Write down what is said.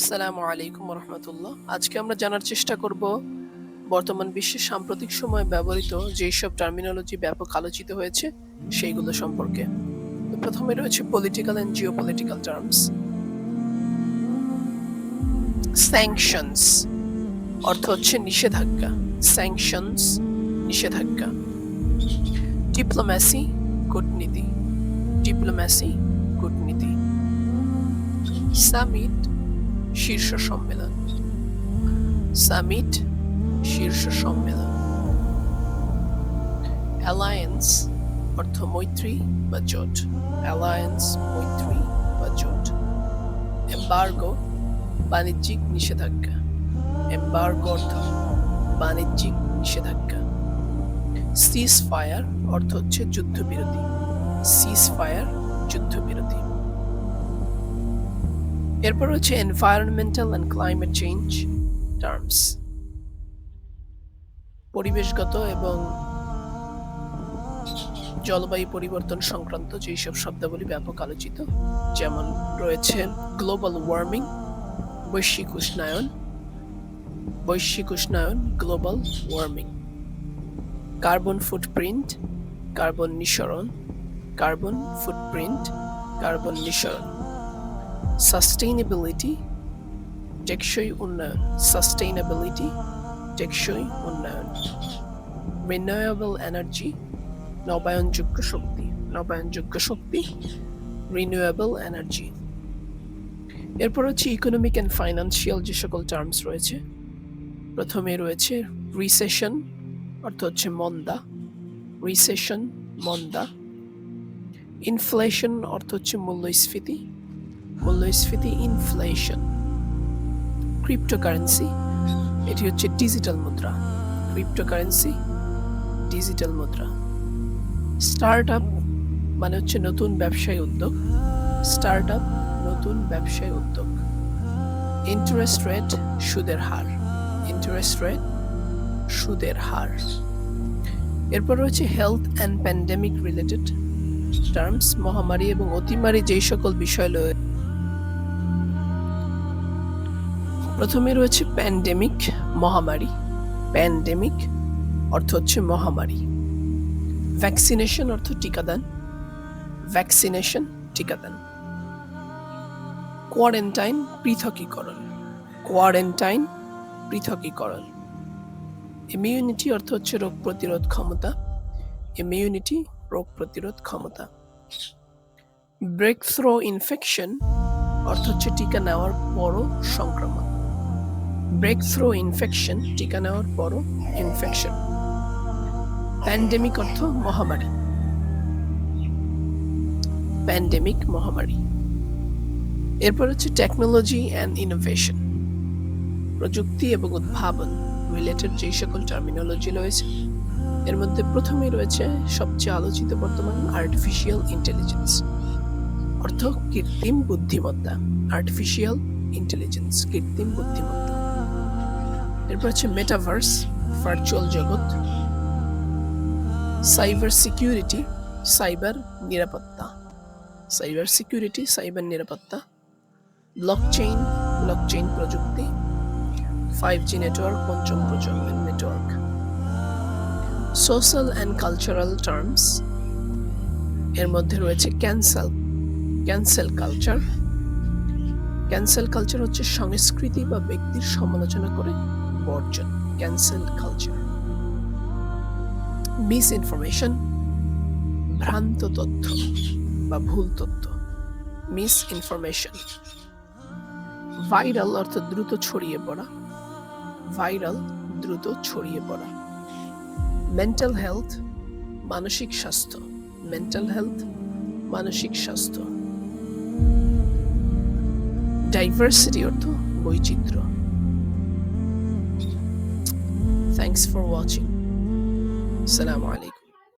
আসসালামু আলাইকুম রহমতুল্লাহ। আজকে আমরা জানার চেষ্টা করব বর্তমান বিশ্বে সাম্প্রতিক সময়ে ব্যবহৃত যেসব টার্মিনোলজি ব্যাপক আলোচিত হয়েছে সেইগুলো সম্পর্কে। তো প্রথমে রয়েছে political and geopolitical terms. Sanctions অর্থ হচ্ছে নিষেধাজ্ঞা। স্যাংশনস নিষেধাজ্ঞা। ডিপ্লোম্যাসি কূটনীতি। ডিপ্লোম্যাসি কূটনীতি। সামিট শীর্ষ সম্মেলন। সামিট শীর্ষ সম্মেলন। অ্যালায়েন্স অর্থ মৈত্রী বা জোট। অ্যালায়েন্স মৈত্রী বা জোট। এম্বার্গো বাণিজ্যিক নিষেধাজ্ঞা। এম্বার্গো অর্থ বাণিজ্যিক নিষেধাজ্ঞা। সিজ ফায়ার অর্থ হচ্ছে যুদ্ধবিরতি। সিজ ফায়ার যুদ্ধবিরতি। এরপর হচ্ছে environmental and climate change terms. পরিবেশগত এবং জলবায়ু পরিবর্তন সংক্রান্ত যেসব শব্দাবলী ব্যাপক আলোচিত, যেমন রয়েছে গ্লোবাল ওয়ার্মিং বৈশ্বিক উষ্ণায়ন। বৈশ্বিক উষ্ণায়ন global warming. Carbon footprint carbon নিঃসরণ। কার্বন ফুটপ্রিন্ট কার্বন নিঃসরণ। সাস্টেইনেবিলিটি টেকসই উন্নয়ন। সাস্টেইনেবিলিটি টেকসই উন্নয়ন। রিনিউয়েবল এনার্জি নবায়নযোগ্য শক্তি। নবায়নযোগ্য শক্তি রিনিউয়েবল এনার্জি। এরপর হচ্ছে ইকোনমিক অ্যান্ড ফাইন্যান্সিয়াল যে সকল টার্মস রয়েছে। প্রথমে রয়েছে রিসেশন অর্থ হচ্ছে মন্দা। রিসেশন মন্দা। ইনফ্লেশন অর্থ হচ্ছে মূল্যস্ফীতি। মূল্যস্ফীতি ইনফ্লেশন। ক্রিপ্টোকারেন্সি এটি হচ্ছে ডিজিটাল মুদ্রা। ক্রিপ্টোকারেন্সি ডিজিটাল মুদ্রা। স্টার্ট আপ মানে হচ্ছে নতুন ব্যবসায়ী উদ্যোগ। স্টার্ট আপ নতুন ব্যবসায়ী উদ্যোগ। ইন্টারেস্ট রেট সুদের হার। ইন্টারেস্ট রেট সুদের হার। এরপর রয়েছে health and pandemic related terms. মহামারী এবং অতিমারী যেই সকল বিষয় রয়েছে। প্রথমে রয়েছে প্যান্ডেমিক মহামারী। প্যান্ডেমিক অর্থ হচ্ছে মহামারী। ভ্যাকসিনেশন অর্থ টিকাদান। ভ্যাকসিনেশন টিকাদান। কোয়ারেন্টাইন পৃথকীকরণ। কোয়ারেন্টাইন পৃথকীকরণ। ইমিউনিটি অর্থ হচ্ছে রোগ প্রতিরোধ ক্ষমতা। ইমিউনিটি রোগ প্রতিরোধ ক্ষমতা। ব্রেক থ্রো ইনফেকশন অর্থ হচ্ছে টিকা নেওয়ার পরও সংক্রমণ। ব্রেক থ্রো ইনফেকশন টিকা নেওয়ার পরও ইনফেকশন। প্যান্ডেমিক অর্থ মহামারী। প্যান্ডেমিক মহামারী। এরপর হচ্ছে টেকনোলজি অ্যান্ড ইনোভেশন। প্রযুক্তি এবং উদ্ভাবন রিলেটেড যে সকল টার্মিনোলজি রয়েছে, এর মধ্যে প্রথমেই রয়েছে সবচেয়ে আলোচিত বর্তমান আর্টিফিশিয়াল ইন্টেলিজেন্স অর্থ কৃত্রিম বুদ্ধিমত্তা। আর্টিফিশিয়াল ইন্টেলিজেন্স কৃত্রিম বুদ্ধিমত্তা। এরপর হচ্ছে মেটাভার্স ভার্চুয়াল জগৎ। সাইবার সিকিউরিটি সাইবার নিরাপত্তা। সাইবার সিকিউরিটি সাইবার নিরাপত্তা। ব্লকচেইন ব্লকচেইন প্রযুক্তি। 5G নেটওয়ার্ক পঞ্চম প্রজন্মের network. Social and cultural terms. এর মধ্যে রয়েছে ক্যান্সেল কালচার। ক্যান্সেল কালচার হচ্ছে সংস্কৃতি বা ব্যক্তির সমালোচনা করে বর্জন। Cancel culture. মিস ইনফরমেশন ভ্রান্ত তথ্য বা ভুল তথ্য। Miss information. ভাইরাল অর্থ দ্রুত ছড়িয়ে পড়া। ভাইরাল দ্রুত ছড়িয়ে পড়া। মেন্টাল হেলথ মানসিক স্বাস্থ্য। মেন্টাল হেলথ মানসিক স্বাস্থ্য। ডাইভার্সিটি অর্থ বৈচিত্র্য। Thanks for watching. আসসালামু আলাইকুম।